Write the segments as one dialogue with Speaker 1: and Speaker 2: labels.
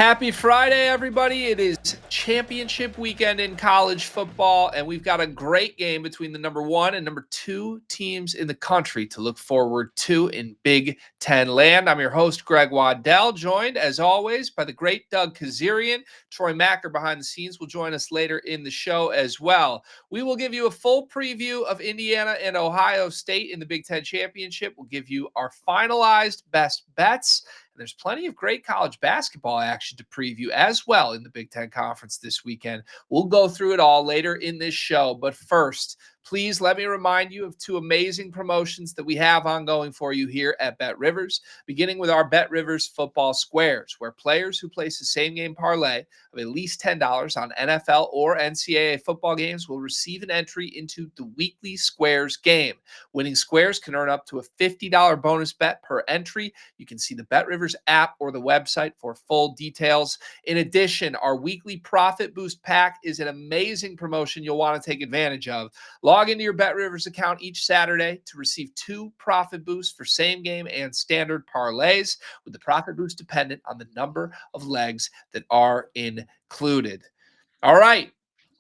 Speaker 1: Happy Friday, everybody. It is championship weekend in college football, and we've got a great game between the number 1 and number 2 teams in the country to look forward to in Big Ten land. I'm your host, Greg Waddell, joined, as always, by the great Doug Kezirian. Troy Machir behind the scenes will join us later in the show as well. We will give you a full preview of Indiana and Ohio State in the Big Ten championship. We'll give you our finalized best bets. There's plenty of great college basketball action to preview as well in the Big Ten Conference this weekend. We'll go through it all later in this show. But first, please let me remind you of 2 amazing promotions that we have ongoing for you here at BetRivers, beginning with our BetRivers Football Squares, where players who place a same-game parlay of at least $10 on NFL or NCAA football games will receive an entry into the weekly Squares game. Winning Squares can earn up to a $50 bonus bet per entry. You can see the BetRivers app or the website for full details. In addition, our weekly Profit Boost Pack is an amazing promotion you'll want to take advantage of. Log into your BetRivers account each Saturday to receive 2 profit boosts for same game and standard parlays, with the profit boost dependent on the number of legs that are included. All right,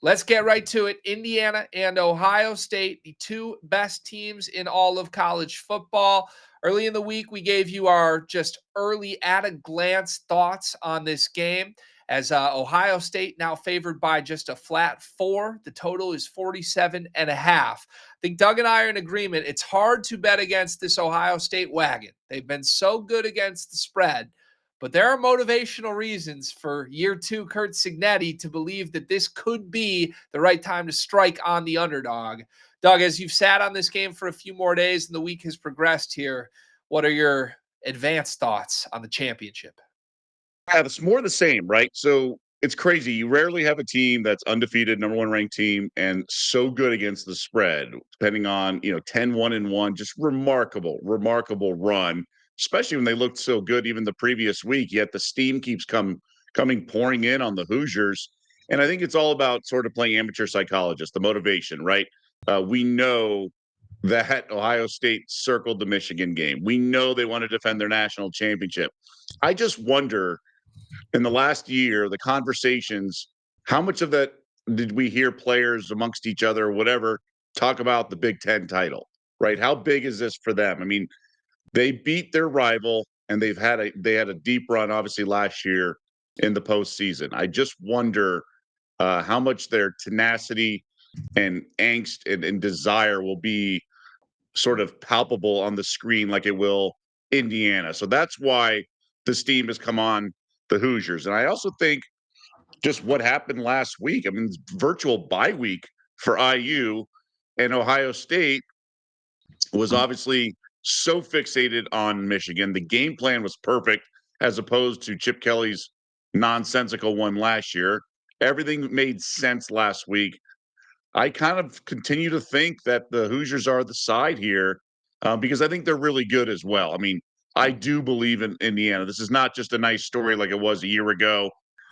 Speaker 1: let's get right to it. Indiana and Ohio State, the 2 best teams in all of college football. Early in the week, we gave you our just early at-a-glance thoughts on this game. As Ohio State now favored by just a flat 4. The total is 47.5. I think Doug and I are in agreement. It's hard to bet against this Ohio State wagon. They've been so good against the spread. But there are motivational reasons for year 2 Curt Cignetti to believe that this could be the right time to strike on the underdog. Doug, as you've sat on this game for a few more days and the week has progressed here, what are your advanced thoughts on the championship?
Speaker 2: Yeah, it's more the same, right? So it's crazy. You rarely have a team that's undefeated, number 1 ranked team, and so good against the spread, depending on, 10-1-1, just remarkable run, especially when they looked so good even the previous week. Yet the steam keeps coming pouring in on the Hoosiers. And I think it's all about sort of playing amateur psychologist, the motivation, right? We know that Ohio State circled the Michigan game. We know they want to defend their national championship. I just wonder, in the last year, the conversations, how much of that did we hear players amongst each other or whatever talk about the Big Ten title, right? How big is this for them? I mean, they beat their rival and they had a deep run, obviously, last year in the postseason. I just wonder how much their tenacity and angst and desire will be sort of palpable on the screen like it will Indiana. So that's why the steam has come on the Hoosiers. And I also think just what happened last week. I mean, virtual bye week for IU, and Ohio State was obviously so fixated on Michigan. The game plan was perfect as opposed to Chip Kelly's nonsensical one last year. Everything made sense last week. I kind of continue to think that the Hoosiers are the side here because I think they're really good as well. I mean, I do believe in Indiana. This is not just a nice story like it was a year ago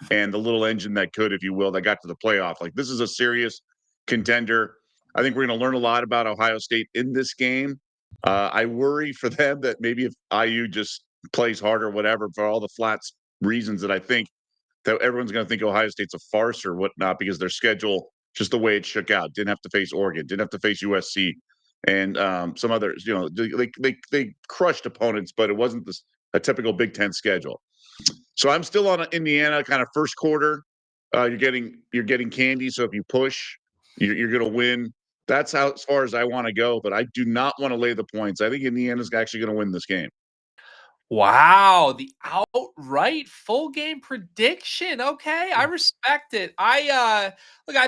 Speaker 2: and the little engine that could, if you will, that got to the playoff. Like, this is a serious contender. I think we're going to learn a lot about Ohio State in this game. I worry for them that maybe if IU just plays harder or whatever, for all the flat reasons that I think that everyone's going to think Ohio State's a farce or whatnot because their schedule, just the way it shook out, didn't have to face Oregon, didn't have to face USC, and some others. They crushed opponents, but it wasn't a typical Big Ten schedule. So I'm still on Indiana, kind of first quarter. You're getting candy, so if you push, you're going to win. That's how as far as I want to go, but I do not want to lay the points. I think Indiana's actually going to win this game.
Speaker 1: Wow, the outright full game prediction. Okay, I respect it. I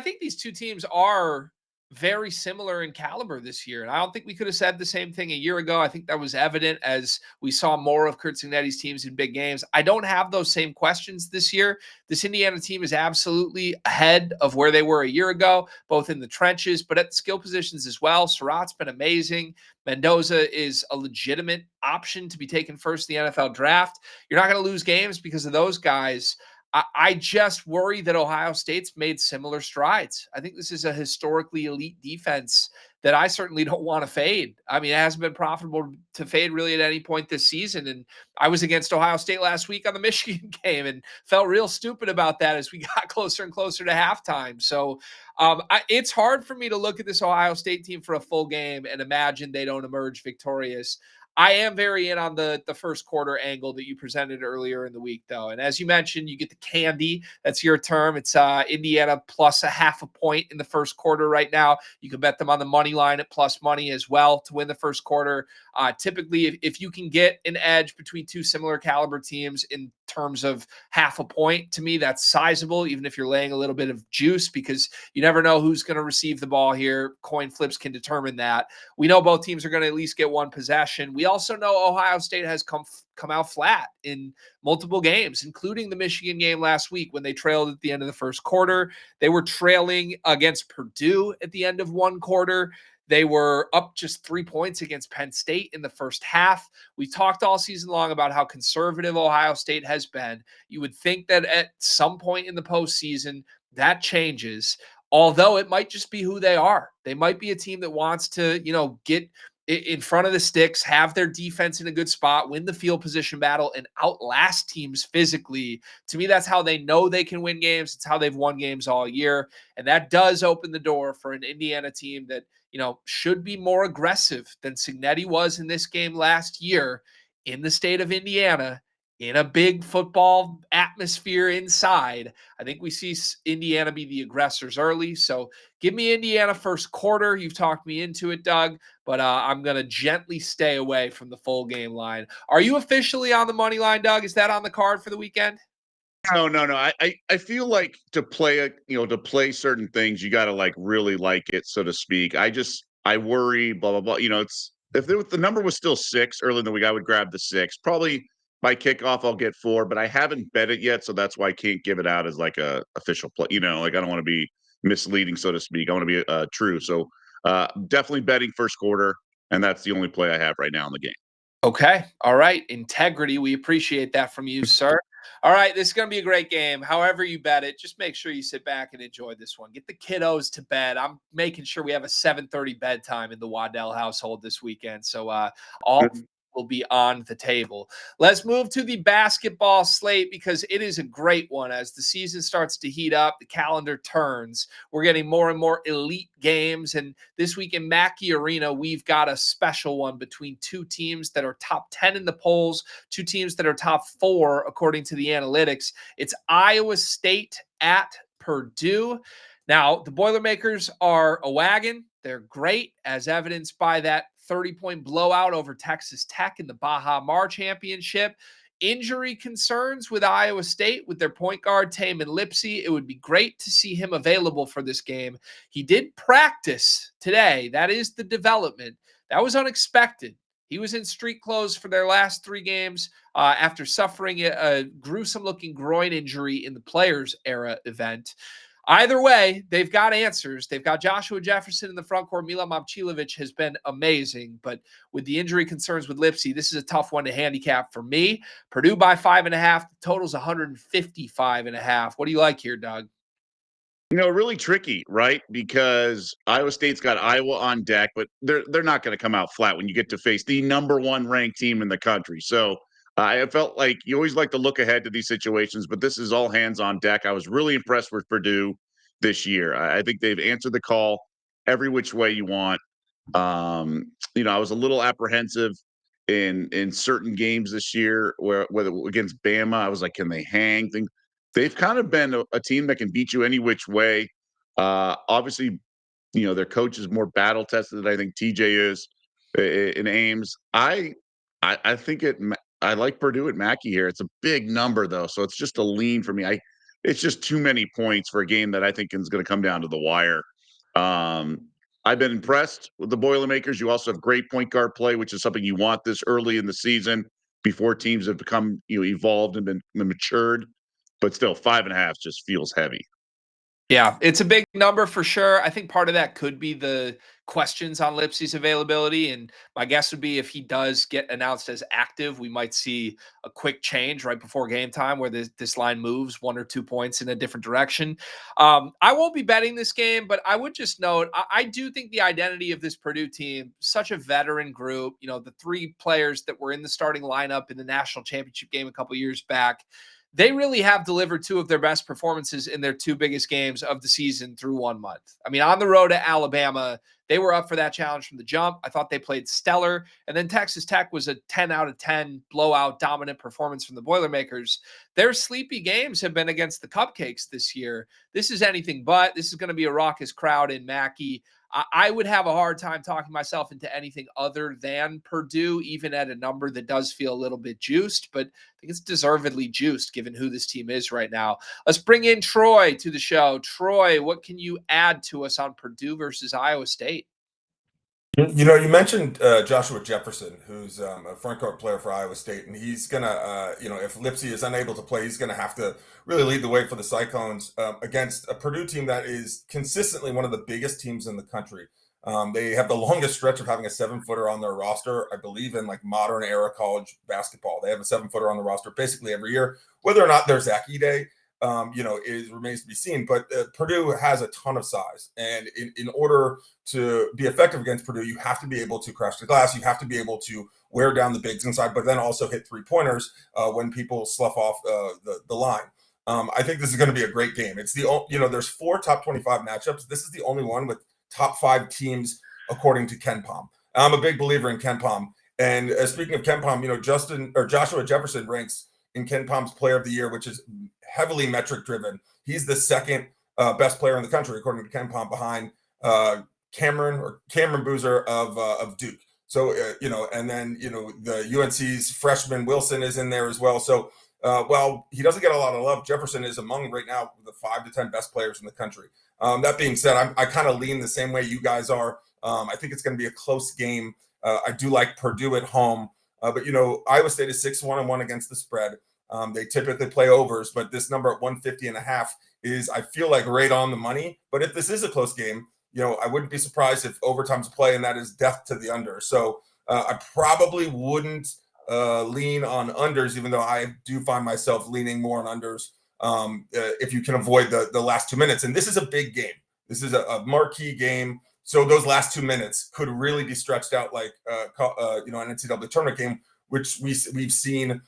Speaker 1: think these 2 teams are very similar in caliber this year. And I don't think we could have said the same thing a year ago. I think that was evident as we saw more of Curt Cignetti's teams in big games. I don't have those same questions this year. This Indiana team is absolutely ahead of where they were a year ago, both in the trenches, but at the skill positions as well. Surratt's been amazing. Mendoza is a legitimate option to be taken first in the NFL draft. You're not going to lose games because of those guys. I just worry that Ohio State's made similar strides. I think this is a historically elite defense that I certainly don't want to fade. I mean, it hasn't been profitable to fade really at any point this season. And I was against Ohio State last week on the Michigan game and felt real stupid about that as we got closer and closer to halftime. So it's hard for me to look at this Ohio State team for a full game and imagine they don't emerge victorious. I am very in on the first quarter angle that you presented earlier in the week, though. And as you mentioned, you get the candy. That's your term. It's Indiana plus a half a point in the first quarter right now. You can bet them on the money line at plus money as well to win the first quarter. Typically, if you can get an edge between two similar caliber teams in terms of half a point, to me, that's sizable, even if you're laying a little bit of juice, because you never know who's going to receive the ball here. Coin flips can determine that. We know both teams are going to at least get one possession. We also know Ohio State has come out flat in multiple games, including the Michigan game last week when they trailed at the end of the first quarter. They were trailing against Purdue at the end of one quarter. They were up just 3 points against Penn State in the first half. We talked all season long about how conservative Ohio State has been. You would think that at some point in the postseason, that changes, although it might just be who they are. They might be a team that wants to, get in front of the sticks, have their defense in a good spot, win the field position battle, and outlast teams physically. To me, that's how they know they can win games. It's how they've won games all year. And that does open the door for an Indiana team that, should be more aggressive than Cignetti was in this game last year in the state of Indiana, in a big football atmosphere inside. I think we see Indiana be the aggressors early. So give me Indiana first quarter. You've talked me into it, Doug, but I'm going to gently stay away from the full game line. Are you officially on the money line, Doug? Is that on the card for the weekend?
Speaker 2: No, no, no. I feel like to play certain things, you got to like really like it, so to speak. I worry, blah blah blah. It's if the number was still 6 early in the week, I would grab the 6. Probably by kickoff, I'll get 4, but I haven't bet it yet, so that's why I can't give it out as like a official play. Like I don't want to be misleading, so to speak. I want to be true. So definitely betting first quarter, and that's the only play I have right now in the game.
Speaker 1: Okay. All right. Integrity. We appreciate that from you, sir. All right. This is going to be a great game. However you bet it, just make sure you sit back and enjoy this one. Get the kiddos to bed. I'm making sure we have a 7:30 bedtime in the Waddell household this weekend. So all will be on the table. Let's move to the basketball slate because it is a great one. As the season starts to heat up, the calendar turns. We're getting more and more elite games. And this week in Mackey Arena, we've got a special one between two teams that are top 10 in the polls, two teams that are top 4 according to the analytics. It's Iowa State at Purdue. Now, the Boilermakers are a wagon. They're great, as evidenced by that 30-point blowout over Texas Tech in the Baja Mar Championship. Injury concerns with Iowa State with their point guard, Tamin Lipsey. It would be great to see him available for this game. He did practice today. That is the development. That was unexpected. He was in street clothes for their last 3 games after suffering a gruesome-looking groin injury in the Players Era event. Either way, they've got answers. They've got Joshua Jefferson in the front court. Milan Momcilovic has been amazing, but with the injury concerns with Lipsey, this is a tough one to handicap for me. Purdue by 5.5. The total's 155.5. What do you like here, Doug?
Speaker 2: Really tricky, right? Because Iowa State's got Iowa on deck, but they're not going to come out flat when you get to face the number 1 ranked team in the country. So I felt like you always like to look ahead to these situations, but this is all hands on deck. I was really impressed with Purdue this year. I think they've answered the call every which way you want. I was a little apprehensive in certain games this year, whether against Bama, I was like, can they hang? They've kind of been a team that can beat you any which way. Obviously, their coach is more battle tested than I think TJ is in Ames. I think I like Purdue at Mackey here. It's a big number though, so it's just a lean for me. It's just too many points for a game that I think is going to come down to the wire. I've been impressed with the Boilermakers. You also have great point guard play, which is something you want this early in the season before teams have become evolved and been matured. But still, 5.5 just feels heavy.
Speaker 1: Yeah, it's a big number for sure. I think part of that could be the questions on Lipsey's availability. And my guess would be if he does get announced as active, we might see a quick change right before game time where this line moves 1 or 2 points in a different direction. I won't be betting this game, but I would just note I do think the identity of this Purdue team, such a veteran group, the three players that were in the starting lineup in the national championship game a couple years back, they really have delivered two of their best performances in their two biggest games of the season through 1 month. I mean, on the road at Alabama, they were up for that challenge from the jump. I thought they played stellar. And then Texas Tech was a 10 out of 10 blowout dominant performance from the Boilermakers. Their sleepy games have been against the Cupcakes this year. This is anything but. This is going to be a raucous crowd in Mackey. I would have a hard time talking myself into anything other than Purdue, even at a number that does feel a little bit juiced, but I think it's deservedly juiced given who this team is right now. Let's bring in Troy to the show. Troy, what can you add to us on Purdue versus Iowa State?
Speaker 3: You mentioned Joshua Jefferson, who's a front court player for Iowa State, and he's gonna, if Lipsey is unable to play, he's gonna have to really lead the way for the Cyclones against a Purdue team that is consistently one of the biggest teams in the country. They have the longest stretch of having a 7-footer on their roster, I believe, in like modern era college basketball. They have a 7-footer on the roster basically every year. Whether or not there's Zach Day, remains to be seen. But Purdue has a ton of size, and in order to be effective against Purdue, you have to be able to crash the glass. You have to be able to wear down the bigs inside, but then also hit 3-pointers when people slough off the line. I think this is going to be a great game. It's there's 4 top 25 matchups. This is the only one with top 5 teams according to KenPom. I'm a big believer in KenPom. And speaking of KenPom, Joshua Jefferson ranks in KenPom's Player of the Year, which is heavily metric driven. He's the second best player in the country according to KenPom, behind Cameron Boozer of Duke. So and then the UNC's freshman Wilson is in there as well. So while he doesn't get a lot of love, Jefferson is among right now the 5 to 10 best players in the country. That being said, I kind of lean the same way you guys are. I think it's going to be a close game. I do like Purdue at home, but Iowa State is 6-1-1 against the spread. They typically play overs, but this number at 150.5 is, I feel like, right on the money. But if this is a close game, I wouldn't be surprised if overtime's play, and that is death to the under. So I probably wouldn't lean on unders, even though I do find myself leaning more on unders if you can avoid the last 2 minutes. And this is a big game. This is a marquee game. So those last 2 minutes could really be stretched out like an NCAA tournament game, which we've seen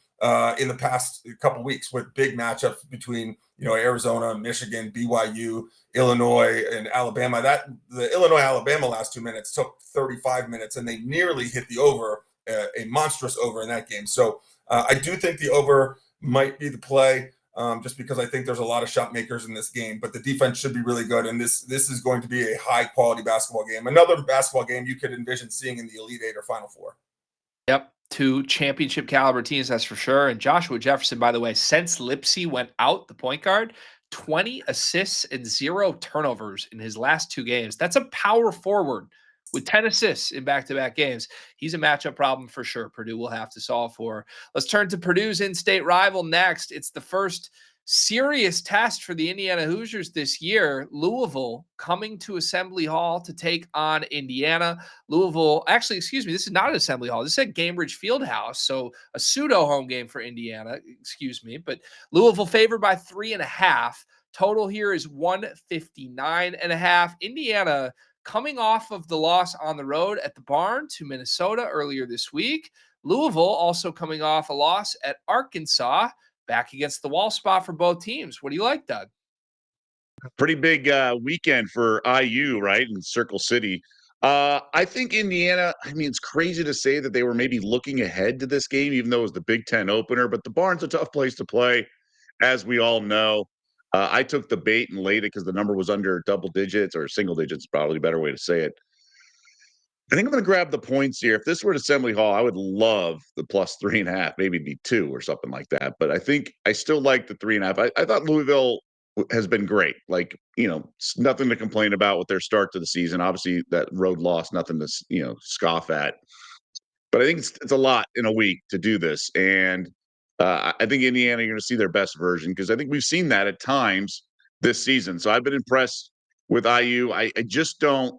Speaker 3: in the past couple weeks with big matchups between Arizona, Michigan, BYU, Illinois, and Alabama. That the Illinois-Alabama last 2 minutes took 35 minutes, and they nearly hit the over, a monstrous over in that game. So I do think the over might be the play, just because I think there's a lot of shot makers in this game. But the defense should be really good, and this is going to be a high-quality basketball game. Another basketball game you could envision seeing in the Elite Eight or Final Four.
Speaker 1: Yep. 2 championship caliber teams, that's for sure. And Joshua Jefferson, by the way, since Lipsey went out, the point guard, 20 assists and 0 turnovers in his last 2 games. That's a power forward with 10 assists in back-to-back games. He's a matchup problem for sure. Purdue will have to solve for. Let's turn to Purdue's in-state rival next. It's the first serious test for the Indiana Hoosiers this year. Louisville coming to Assembly Hall to take on Indiana. Louisville, actually, excuse me, this is not an Assembly Hall. This is at Gainbridge Fieldhouse, so a pseudo home game for Indiana, excuse me. But Louisville favored by 3.5. Total here is 159.5. Indiana coming off of the loss on the road at the Barn to Minnesota earlier this week. Louisville also coming off a loss at Arkansas. Back against the wall spot for both teams. What do you like, Doug?
Speaker 2: Pretty big weekend for IU, right? In Circle City. I think Indiana, I mean, it's crazy to say that they were maybe looking ahead to this game, even though it was the Big Ten opener, but the Barn's a tough place to play, as we all know. I took the bait and laid it because the number was under double digits, or single digits, probably a better way to say it. I think I'm going to grab the points here. If this were at Assembly Hall, I would love the plus 3.5, maybe be 2 or something like that. But I think I still like the 3.5. I thought Louisville has been great. Like, nothing to complain about with their start to the season. Obviously, that road loss, nothing to, scoff at. But I think it's a lot in a week to do this. And I think Indiana, you're going to see their best version, because I think we've seen that at times this season. So I've been impressed with IU. I just don't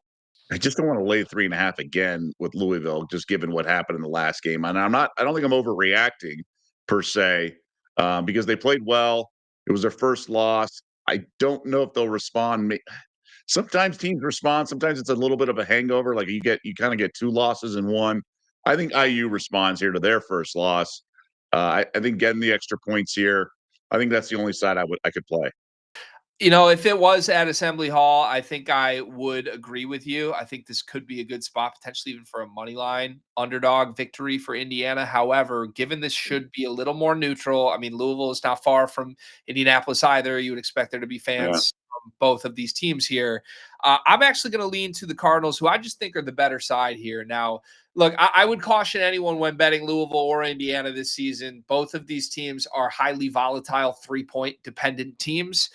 Speaker 2: want to lay 3.5 again with Louisville, just given what happened in the last game. And I don't think I'm overreacting per se, because they played well. It was their first loss. I don't know if they'll respond. Sometimes teams respond. Sometimes it's a little bit of a hangover. Like you kind of get two losses in one. I think IU responds here to their first loss. I think getting the extra points here, I think that's the only side I could play.
Speaker 1: If it was at Assembly Hall, I think I would agree with you. I think this could be a good spot, potentially even for a money line underdog victory for Indiana. However, given this should be a little more neutral, I mean, Louisville is not far from Indianapolis either. You would expect there to be
Speaker 2: Yeah.
Speaker 1: fans from both of these teams here. I'm actually going to lean to the Cardinals, who I just think are the better side here. Now, look, I would caution anyone when betting Louisville or Indiana this season. Both of these teams are highly volatile, 3-point dependent teams.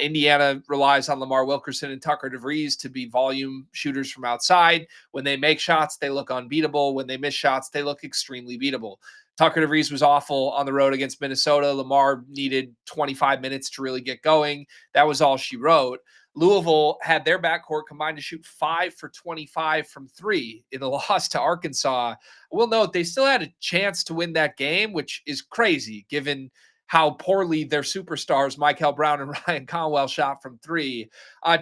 Speaker 1: Indiana relies on Lamar Wilkerson and Tucker DeVries to be volume shooters from outside. When they make shots, they look unbeatable. When they miss shots, they look extremely beatable. Tucker DeVries was awful on the road against Minnesota. Lamar needed 25 minutes to really get going. That was all she wrote. Louisville had their backcourt combined to shoot 5 for 25 from 3 in the loss to Arkansas. We'll note they still had a chance to win that game, which is crazy given how poorly their superstars, Michael Brown and Ryan Conwell, shot from 3.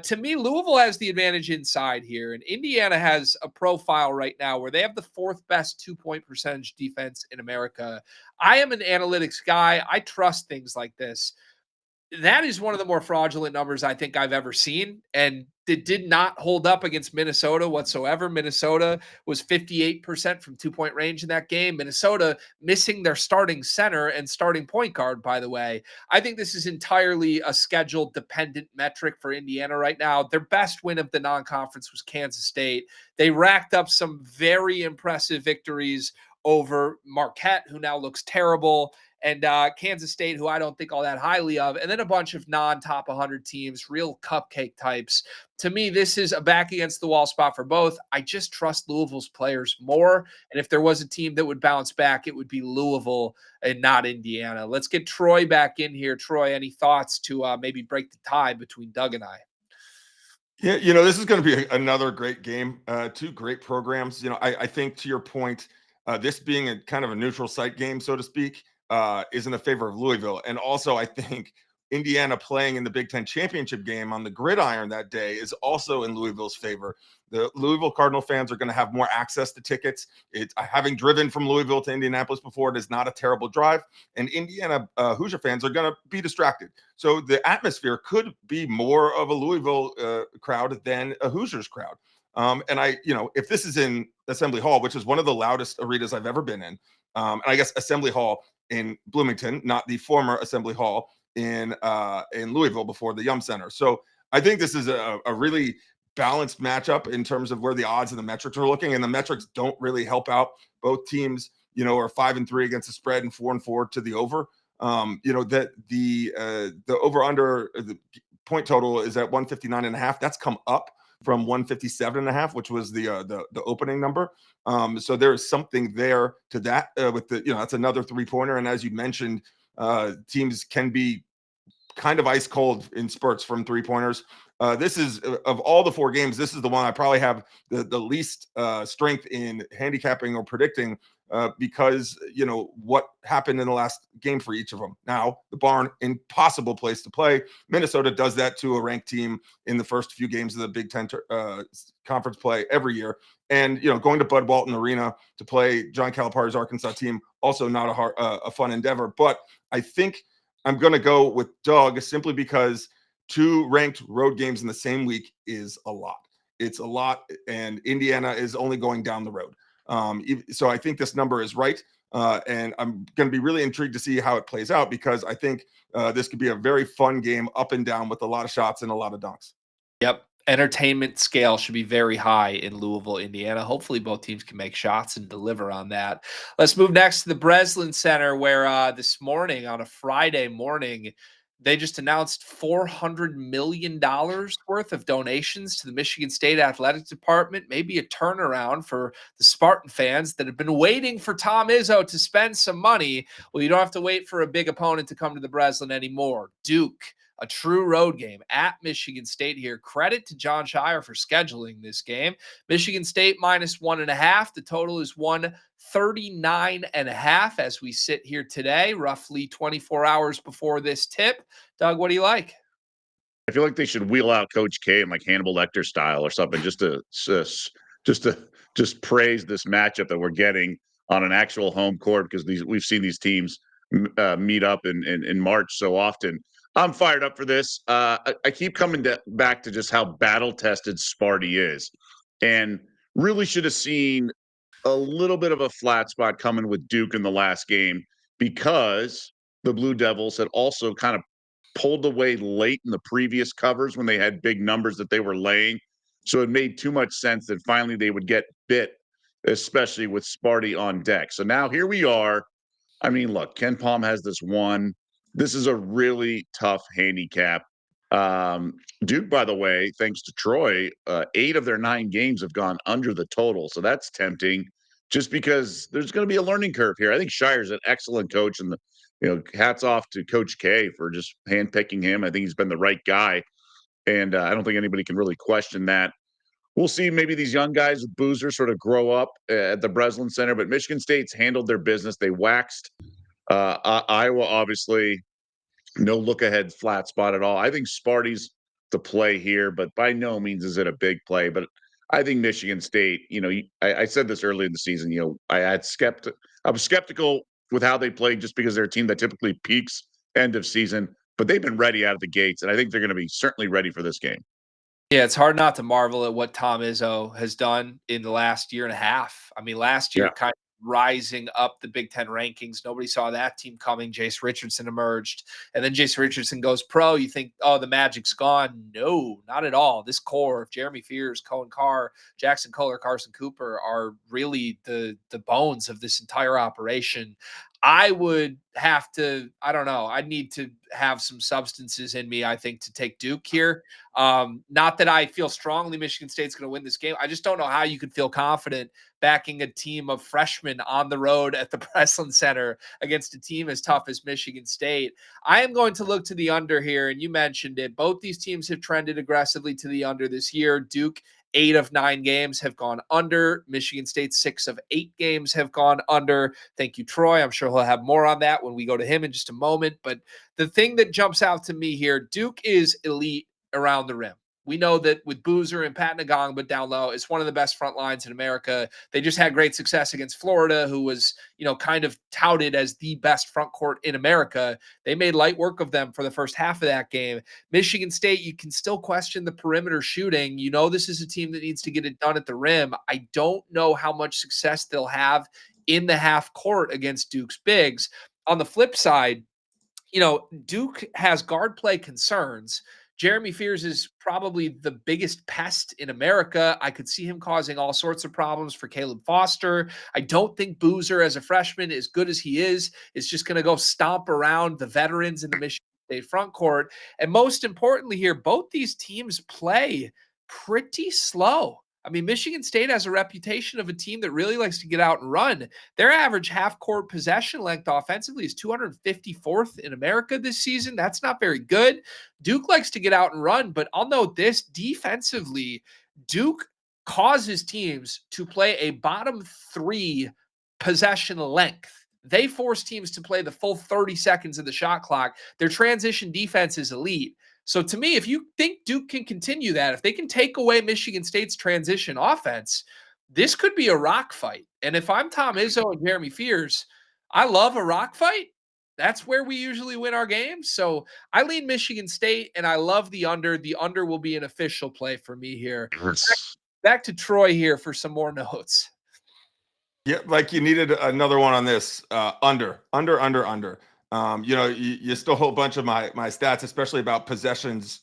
Speaker 1: To me, Louisville has the advantage inside here, and Indiana has a profile right now where they have the 4th best 2-point percentage defense in America. I am an analytics guy. I trust things like this. That is one of the more fraudulent numbers I think I've ever seen. And it did not hold up against Minnesota whatsoever. Minnesota was 58% from 2-point range in that game. Minnesota missing their starting center and starting point guard, by the way. I think this is entirely a schedule dependent metric for Indiana right now. Their best win of the non-conference was Kansas State. They racked up some very impressive victories over Marquette, who now looks terrible, and Kansas State, who I don't think all that highly of, and then a bunch of non-top 100 teams, real cupcake types. To me, this is a back against the wall spot for both. I just trust Louisville's players more, and if there was a team that would bounce back, it would be Louisville and not Indiana. Let's get Troy back in here. Troy, any thoughts to maybe break the tie between Doug and I?
Speaker 3: Yeah, this is going to be another great game. Two great programs. I think to your point, this being a kind of a neutral site game, so to speak, is in the favor of Louisville. And also, I think Indiana playing in the Big Ten championship game on the gridiron that day is also in Louisville's favor. The Louisville Cardinal fans are going to have more access to tickets. Having driven from Louisville to Indianapolis before, it is not a terrible drive. And Indiana Hoosier fans are going to be distracted. So the atmosphere could be more of a Louisville crowd than a Hoosiers crowd. If this is in Assembly Hall, which is one of the loudest arenas I've ever been in, and I guess Assembly Hall in Bloomington, not the former Assembly Hall in Louisville before the Yum Center. So I think this is a really balanced matchup in terms of where the odds and the metrics are looking, and the metrics don't really help out. Both teams, are 5-3 against the spread and 4-4 to the over. That the over under the point total is at 159.5. That's come up from 157.5, which was the opening number. So there is something there to that with that's another 3-pointer. And as you mentioned, teams can be kind of ice cold in spurts from 3-pointers. This is of all the 4 games, this is the one I probably have the least strength in handicapping or predicting because what happened in the last game for each of them. Now the barn, impossible place to play. Minnesota does that to a ranked team in the first few games of the Big Ten conference play every year. And going to Bud Walton Arena to play John Calipari's Arkansas team, also not a fun endeavor. But I think I'm going to go with Doug simply because 2 ranked road games in the same week is a lot. It's a lot, and Indiana is only going down the road. So I think this number is right, and I'm going to be really intrigued to see how it plays out because I think this could be a very fun game up and down with a lot of shots and a lot of dunks.
Speaker 1: Yep. Entertainment scale should be very high in Louisville, Indiana. Hopefully both teams can make shots and deliver on that. Let's move next to the Breslin Center where this morning on a Friday morning, they just announced $400 million worth of donations to the Michigan State Athletic Department. Maybe a turnaround for the Spartan fans that have been waiting for Tom Izzo to spend some money. Well, you don't have to wait for a big opponent to come to the Breslin anymore. Duke, a true road game at Michigan State here. Credit to John Shire for scheduling this game. Michigan State -1.5. The total is 139.5 as we sit here today, roughly 24 hours before this tip. Doug, what do you like?
Speaker 2: I feel like they should wheel out Coach K in like Hannibal Lecter style or something, just to praise this matchup that we're getting on an actual home court, because we've seen these teams meet up in March so often. I'm fired up for this. I keep coming back to just how battle tested Sparty is, and really should have seen a little bit of a flat spot coming with Duke in the last game, because the Blue Devils had also kind of pulled away late in the previous covers when they had big numbers that they were laying. So it made too much sense that finally they would get bit, especially with Sparty on deck. So now here we are. I mean, look, Ken Palm has this one. This is a really tough handicap. Duke, by the way, thanks to Troy, 8 of their 9 games have gone under the total. So that's tempting, just because there's going to be a learning curve here. I think Shire's an excellent coach, and hats off to Coach K for just handpicking him. I think he's been the right guy, and I don't think anybody can really question that. We'll see. Maybe these young guys with Boozer sort of grow up at the Breslin Center, but Michigan State's handled their business. They waxed Iowa, obviously. No look ahead flat spot at all. I think Sparty's the play here, but by no means is it a big play. But I think Michigan State, I said this early in the season, I was skeptical with how they played, just because they're a team that typically peaks end of season, but they've been ready out of the gates. And I think they're going to be certainly ready for this game.
Speaker 1: Yeah, it's hard not to marvel at what Tom Izzo has done in the last year and a half. I mean, last year, kind of rising up the Big Ten rankings. Nobody saw that team coming. Jace Richardson emerged, and then Jace Richardson goes pro. You think, oh, the magic's gone. No, not at all. This core of Jeremy Fears, Cohen Carr, Jackson Kohler, Carson Cooper are really the bones of this entire operation. I would have to, I don't know, I'd need to have some substances in me, I think, to take Duke here. Not that I feel strongly Michigan State's going to win this game. I just don't know how you could feel confident backing a team of freshmen on the road at the Breslin Center against a team as tough as Michigan State. I am going to look to the under here, and you mentioned it. Both these teams have trended aggressively to the under this year. Duke, 8 of 9 games have gone under. Michigan State, 6 of 8 games have gone under. Thank you, Troy. I'm sure he'll have more on that when we go to him in just a moment. But the thing that jumps out to me here, Duke is elite around the rim. We know that with Boozer and Pat Nagong, but down low, it's one of the best front lines in America. They just had great success against Florida, who was, kind of touted as the best front court in America. They made light work of them for the first half of that game. Michigan State, you can still question the perimeter shooting. This is a team that needs to get it done at the rim. I don't know how much success they'll have in the half court against Duke's bigs. On the flip side, Duke has guard play concerns. Jeremy Fears is probably the biggest pest in America. I could see him causing all sorts of problems for Caleb Foster. I don't think Boozer, as a freshman, as good as he is just going to go stomp around the veterans in the Michigan State front court. And most importantly here, both these teams play pretty slow. I mean, Michigan State has a reputation of a team that really likes to get out and run. Their average half-court possession length offensively is 254th in America this season. That's not very good. Duke likes to get out and run, but I'll note this, defensively, Duke causes teams to play a bottom 3 possession length. They force teams to play the full 30 seconds of the shot clock. Their transition defense is elite. So to me, if you think Duke can continue that, if they can take away Michigan State's transition offense, this could be a rock fight. And if I'm Tom Izzo and Jeremy Fears, I love a rock fight. That's where we usually win our games. So I lean Michigan State, and I love the under. The under will be an official play for me here. Back to Troy here for some more notes.
Speaker 3: Yeah, like you needed another one on this. Under. You stole a whole bunch of my stats, especially about possessions,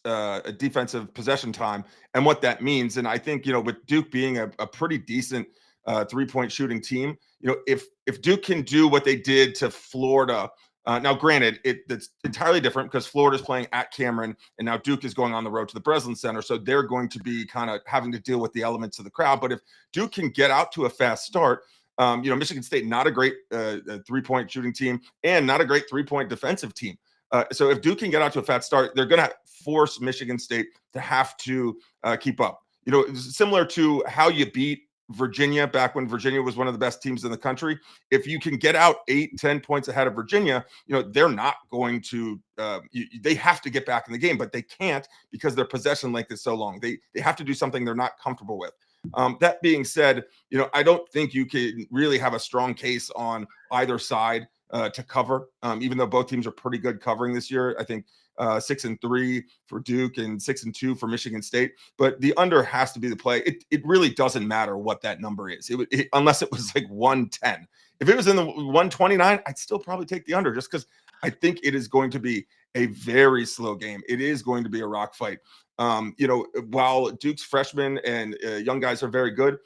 Speaker 3: defensive possession time, and what that means. And I think, with Duke being a pretty decent 3-point shooting team, if Duke can do what they did to Florida, now granted, it's entirely different because Florida's playing at Cameron, and now Duke is going on the road to the Breslin Center, so they're going to be kind of having to deal with the elements of the crowd. But if Duke can get out to a fast start, Michigan State, not a great 3-point shooting team and not a great 3-point defensive team. So if Duke can get out to a fast start, they're going to force Michigan State to have to keep up. Similar to how you beat Virginia back when Virginia was one of the best teams in the country. If you can get out 8-10 points ahead of Virginia, they're not going to, they have to get back in the game, but they can't because their possession length is so long. They have to do something they're not comfortable with. That being said, I don't think you can really have a strong case on either side to cover, even though both teams are pretty good covering this year. I think 6-3 for Duke and 6-2 for Michigan State, but the under has to be the play. It really doesn't matter what that number is, unless it was like 110. If it was in the 129, I'd still probably take the under, just because I think it is going to be a very slow game. It is going to be a rock fight. While Duke's freshmen and young guys are very good,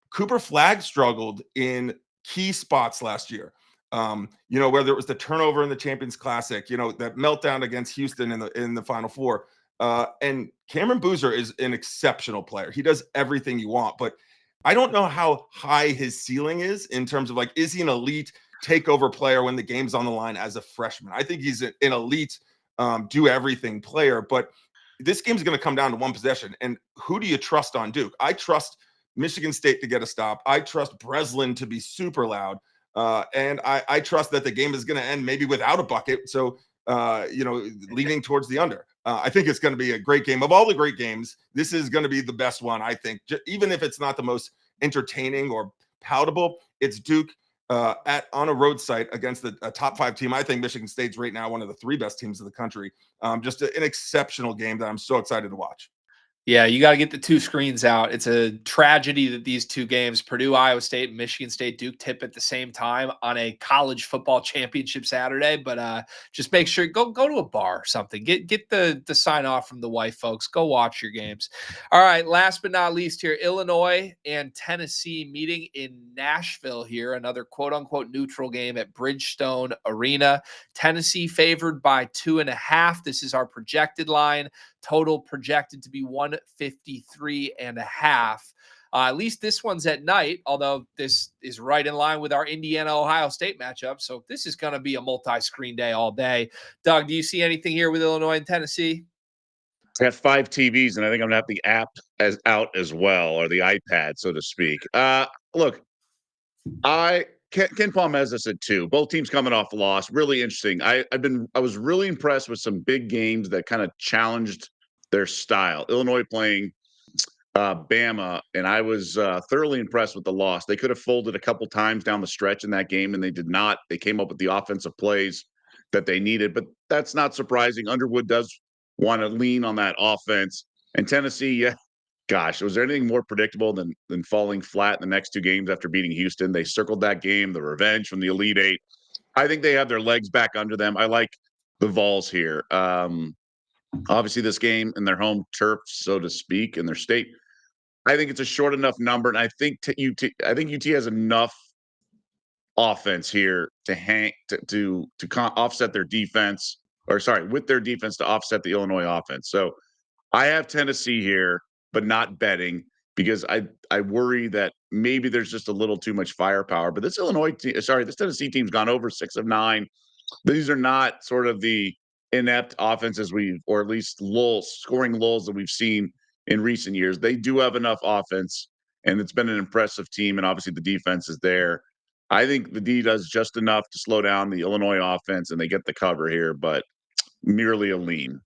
Speaker 3: Cooper Flagg struggled in key spots last year. Whether it was the turnover in the Champions Classic, that meltdown against Houston in the Final Four. And Cameron Boozer is an exceptional player. He does everything you want, but I don't know how high his ceiling is in terms of is he an elite takeover player when the game's on the line as a freshman? I think he's an elite do everything player, but this game's going to come down to one possession. And who do you trust on Duke? I trust Michigan State to get a stop. I trust Breslin to be super loud. And I trust that the game is going to end maybe without a bucket. So, leaning towards the under. I think it's going to be a great game. Of all the great games, this is going to be the best one, I think. Even if it's not the most entertaining or palatable, it's Duke on a road site against a top 5 team. I think Michigan State's right now one of the 3 best teams in the country. Just an exceptional game that I'm so excited to watch.
Speaker 1: Yeah, you got to get the 2 screens out. It's a tragedy that these 2 games, Purdue, Iowa State, and Michigan State, Duke, tip at the same time on a college football championship Saturday. But just make sure go to a bar or something. Get the sign off from the wife, folks. Go watch your games. All right, last but not least here, Illinois and Tennessee meeting in Nashville here. Another quote-unquote neutral game at Bridgestone Arena. Tennessee favored by 2.5. This is our projected line. Total projected to be 153.5. At least this one's at night, although this is right in line with our Indiana-Ohio State matchup. So this is going to be a multi-screen day all day. Doug, do you see anything here with Illinois and Tennessee?
Speaker 2: I have 5 TVs, and I think I'm going to have the app out as well, or the iPad, so to speak. Look, Ken Palm has us at 2. Both teams coming off a loss. Really interesting. I was really impressed with some big games that kind of challenged their style. Illinois playing Bama, and I was thoroughly impressed with the loss. They could have folded a couple times down the stretch in that game, and they did not. They came up with the offensive plays that they needed, but that's not surprising. Underwood does want to lean on that offense. And Tennessee, yeah, gosh, was there anything more predictable than falling flat in the next 2 games after beating Houston? They circled that game, the revenge from the Elite Eight. I think they have their legs back under them. I like the Vols here. Obviously, this game in their home turf, so to speak, in their state, I think it's a short enough number, and I think UT has enough offense here to offset their defense, with their defense to offset the Illinois offense. So I have Tennessee here, but not betting, because I worry that maybe there's just a little too much firepower. But this this Tennessee team's gone over 6 of 9. These are not sort of the inept offenses or at least scoring lulls that we've seen in recent years. They do have enough offense, and it's been an impressive team, and obviously the defense is there. I think the D does just enough to slow down the Illinois offense, and they get the cover here, but merely a lean.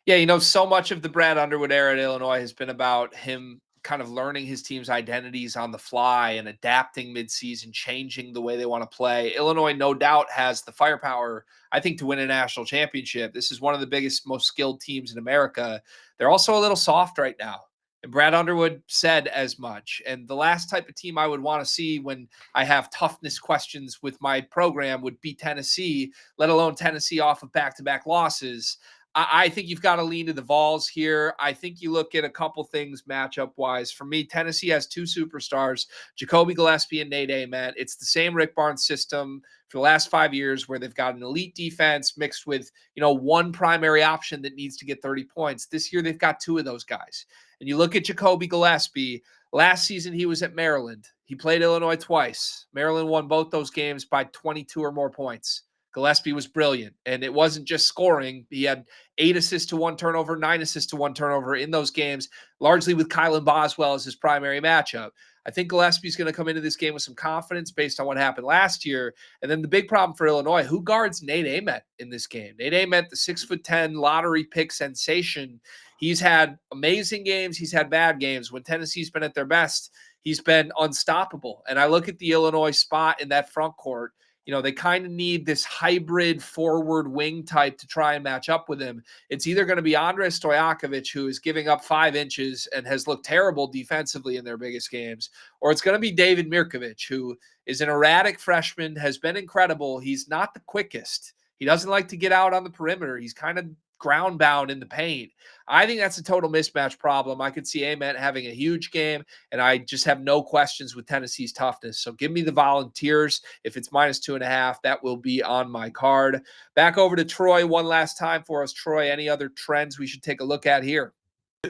Speaker 1: Yeah, so much of the Brad Underwood era at Illinois has been about him kind of learning his team's identities on the fly and adapting midseason, changing the way they want to play. Illinois, no doubt, has the firepower, I think, to win a national championship. This is one of the biggest, most skilled teams in America. They're also a little soft right now. And Brad Underwood said as much. And the last type of team I would want to see when I have toughness questions with my program would be Tennessee, let alone Tennessee off of back-to-back losses. I think you've got to lean to the Vols here. I think you look at a couple things matchup-wise. For me, Tennessee has 2 superstars, Jacoby Gillespie and Nate Ament. It's the same Rick Barnes system for the last 5 years, where they've got an elite defense mixed with, one primary option that needs to get 30 points. This year, they've got 2 of those guys. And you look at Jacoby Gillespie. Last season, he was at Maryland. He played Illinois twice. Maryland won both those games by 22 or more points. Gillespie was brilliant, and it wasn't just scoring. He had 8 assists to 1 turnover, 9 assists to 1 turnover in those games, largely with Kylan Boswell as his primary matchup. I think Gillespie's going to come into this game with some confidence based on what happened last year. And then the big problem for Illinois, who guards Nate Ament in this game? Nate Ament, the 6'10" lottery pick sensation. He's had amazing games. He's had bad games. When Tennessee's been at their best, he's been unstoppable. And I look at the Illinois spot in that front court. They kind of need this hybrid forward wing type to try and match up with him. It's either going to be Andres Stojakovic, who is giving up 5 inches and has looked terrible defensively in their biggest games, or it's going to be David Mirkovic, who is an erratic freshman, has been incredible. He's not the quickest. He doesn't like to get out on the perimeter. He's kind of ground bound in the paint. I think that's a total mismatch problem. I could see Ament having a huge game, and I just have no questions with Tennessee's toughness. So give me the Volunteers. If it's -2.5, that will be on my card. Back over to Troy one last time for us. Troy, any other trends we should take a look at here?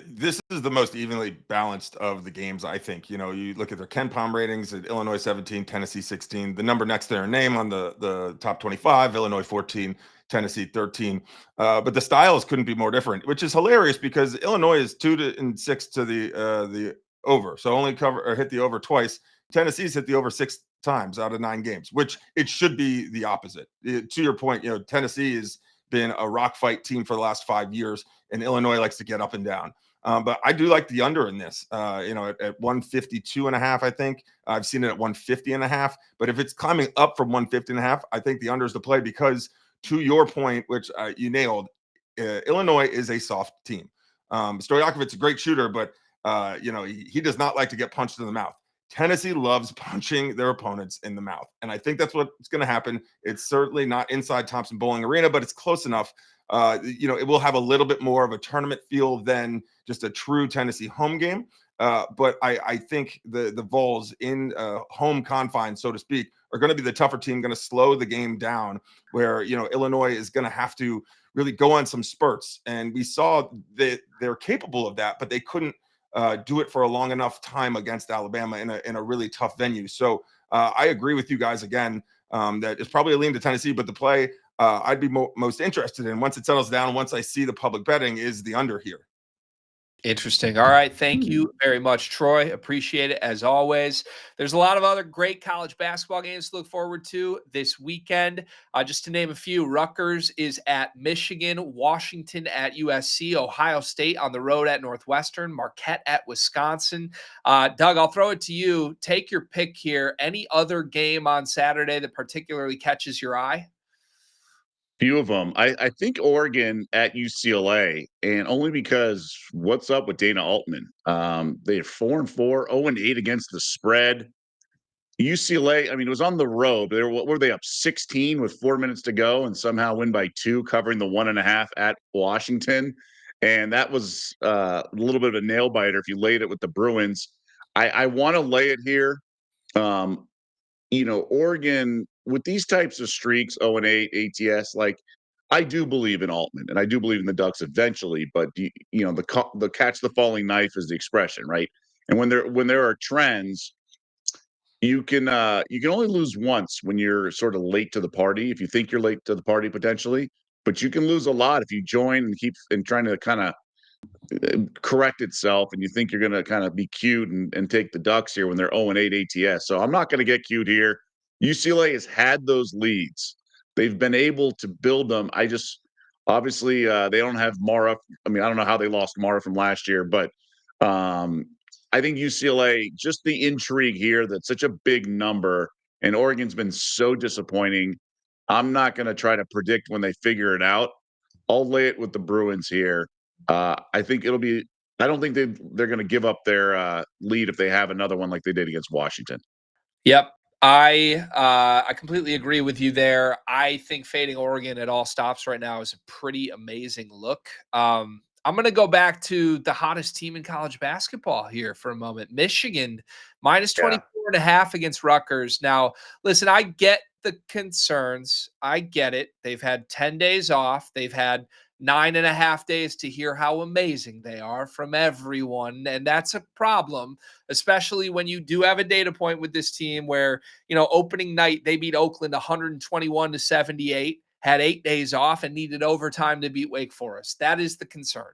Speaker 3: This is the most evenly balanced of the games, I think. You look at their KenPom ratings at Illinois 17, Tennessee 16. The number next to their name on the top 25, Illinois 14, Tennessee 13. But the styles couldn't be more different, which is hilarious because Illinois is 2-6 to the over. So only hit the over twice. Tennessee's hit the over 6 times out of 9 games, which it should be the opposite. To your point, Tennessee has been a rock fight team for the last 5 years, and Illinois likes to get up and down. But I do like the under in this, at 152.5, I think. I've seen it at 150.5. But if it's climbing up from 150.5, I think the under is the play because, to your point, which you nailed, Illinois is a soft team. Stojakovic's a great shooter, but he does not like to get punched in the mouth. Tennessee loves punching their opponents in the mouth, and I think that's what's going to happen. It's certainly not inside Thompson Bowling Arena, but it's close enough. It will have a little bit more of a tournament feel than just a true Tennessee home game. But I think the Vols in home confines, so to speak, are going to be the tougher team, going to slow the game down, where Illinois is going to have to really go on some spurts. And we saw that they're capable of that, but they couldn't do it for a long enough time against Alabama in a really tough venue. So I agree with you guys again that it's probably a lean to Tennessee, but the play I'd be most interested in once it settles down, once I see the public betting, is the under here.
Speaker 1: Interesting. All right. Thank you very much, Troy. Appreciate it as always. There's a lot of other great college basketball games to look forward to this weekend. Just to name a few, Rutgers is at Michigan, Washington at USC, Ohio State on the road at Northwestern, Marquette at Wisconsin. Doug, I'll throw it to you. Take your pick here. Any other game on Saturday that particularly catches your eye?
Speaker 2: Few of them. I think Oregon at UCLA, and only because what's up with Dana Altman? They're 4-4, 0-8 against the spread. UCLA, I mean, it was on the road. What were they up 16 with 4 minutes to go, and somehow win by 2, covering the 1.5 at Washington. And that was a little bit of a nail biter if you laid it with the Bruins. I want to lay it here. Oregon with these types of streaks, 0-8 ATS, like I do believe in Altman and I do believe in the Ducks eventually, but the catch the falling knife is the expression, right? And when there are trends, you can only lose once when you're sort of late to the party, if you think you're late to the party potentially, but you can lose a lot if you join and keep and trying to kind of correct itself and you think you're going to kind of be cute and take the Ducks here when they're 0-8 ATS. So I'm not going to get cute here. UCLA has had those leads. They've been able to build them. Obviously they don't have Mara. I mean, I don't know how they lost Mara from last year, but I think UCLA, just the intrigue here, that's such a big number, and Oregon's been so disappointing. I'm not going to try to predict when they figure it out. I'll lay it with the Bruins here. I think it'll be. I don't think they're going to give up their lead if they have another one like they did against Washington.
Speaker 1: Yep. I completely agree with you there. I think fading Oregon at all stops right now is a pretty amazing look. I'm going to go back to the hottest team in college basketball here for a moment. Michigan -24.5 against Rutgers. Now, listen, I get the concerns. I get it. They've had 10 days off. They've had 9.5 days to hear how amazing they are from everyone. And that's a problem, especially when you do have a data point with this team where, opening night, they beat Oakland 121-78, had 8 days off, and needed overtime to beat Wake Forest. That is the concern.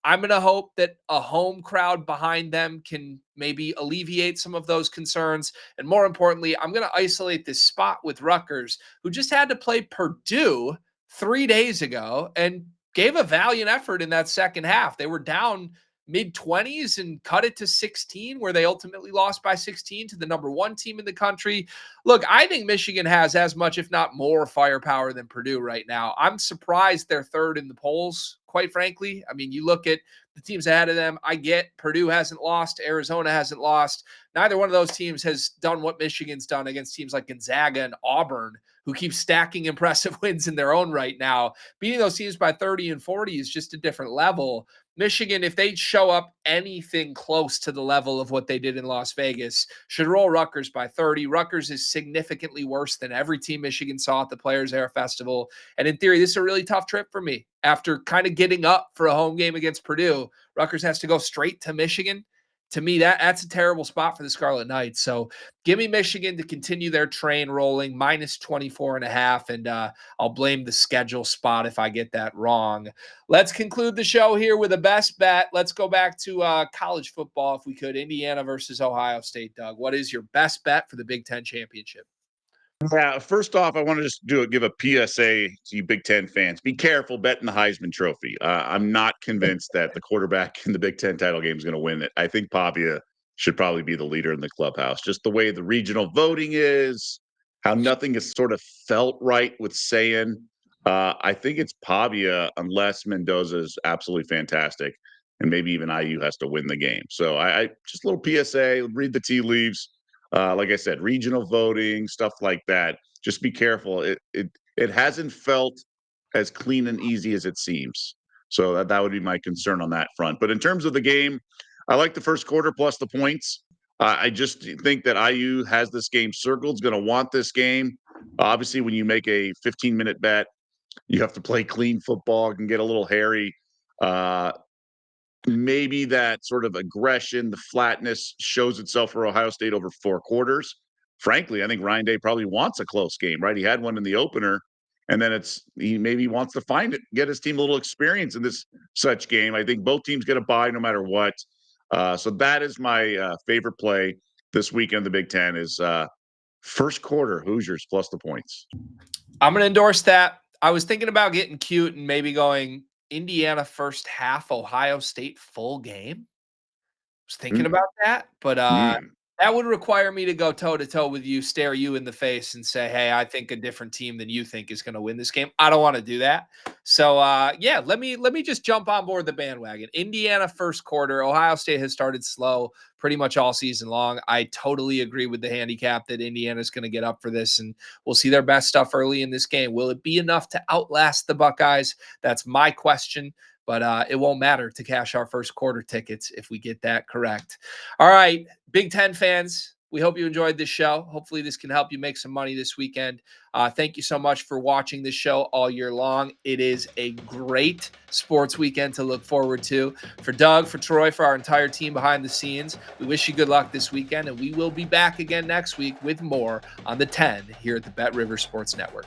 Speaker 1: I'm going to hope that a home crowd behind them can maybe alleviate some of those concerns. And more importantly, I'm going to isolate this spot with Rutgers, who just had to play Purdue 3 days ago and gave a valiant effort in that second half. They were down mid-20s and cut it to 16, where they ultimately lost by 16 to the number 1 team in the country. Look, I think Michigan has as much, if not more, firepower than Purdue right now. I'm surprised they're third in the polls, quite frankly. I mean, you look at the teams ahead of them. I get Purdue hasn't lost. Arizona hasn't lost. Neither one of those teams has done what Michigan's done against teams like Gonzaga and Auburn, who keep stacking impressive wins in their own right now. Beating those teams by 30 and 40 is just a different level. Michigan, if they show up anything close to the level of what they did in Las Vegas, should roll Rutgers by 30. Rutgers is significantly worse than every team Michigan saw at the Players Era Festival. And in theory, this is a really tough trip for me. After kind of getting up for a home game against Purdue, Rutgers has to go straight to Michigan. To me, that's a terrible spot for the Scarlet Knights. So give me Michigan to continue their train rolling, minus 24.5. And I'll blame the schedule spot if I get that wrong. Let's conclude the show here with a best bet. Let's go back to college football, if we could. Indiana versus Ohio State. Doug, what is your best bet for the Big Ten championship?
Speaker 2: Yeah, first off, I want to just give a PSA to you Big Ten fans. Be careful betting the Heisman Trophy. I'm not convinced that the quarterback in the Big Ten title game is going to win it. I think Pavia should probably be the leader in the clubhouse. Just the way the regional voting is, how nothing is sort of felt right with saying. I think it's Pavia unless Mendoza is absolutely fantastic, and maybe even IU has to win the game. So I just a little PSA, read the tea leaves. Like I said, regional voting, stuff like that. Just be careful. It hasn't felt as clean and easy as it seems. So that would be my concern on that front. But in terms of the game, I like the first quarter plus the points. I just think that IU has this game circled, is going to want this game. Obviously, when you make a 15-minute bet, you have to play clean football. It can get a little hairy. Maybe that sort of aggression, the flatness shows itself for Ohio State over 4 quarters. Frankly, I think Ryan Day probably wants a close game, right? He had one in the opener, and then he maybe wants to find it, get his team a little experience in this such game. I think both teams get a bye no matter what. So that is my favorite play this weekend. The Big Ten is first quarter Hoosiers plus the points.
Speaker 1: I'm going to endorse that. I was thinking about getting cute and maybe going Indiana first half, Ohio State full game. I was thinking about that, but that would require me to go toe-to-toe with you, stare you in the face, and say, hey, I think a different team than you think is going to win this game. I don't want to do that. So, yeah, let me just jump on board the bandwagon. Indiana first quarter. Ohio State has started slow pretty much all season long. I totally agree with the handicap that Indiana is going to get up for this, and we'll see their best stuff early in this game. Will it be enough to outlast the Buckeyes? That's my question. But it won't matter to cash our first quarter tickets if we get that correct. All right, Big Ten fans, we hope you enjoyed this show. Hopefully this can help you make some money this weekend. Thank you so much for watching this show all year long. It is a great sports weekend to look forward to. For Doug, for Troy, for our entire team behind the scenes, we wish you good luck this weekend, and we will be back again next week with more on the 10 here at the Bet Rivers Sports Network.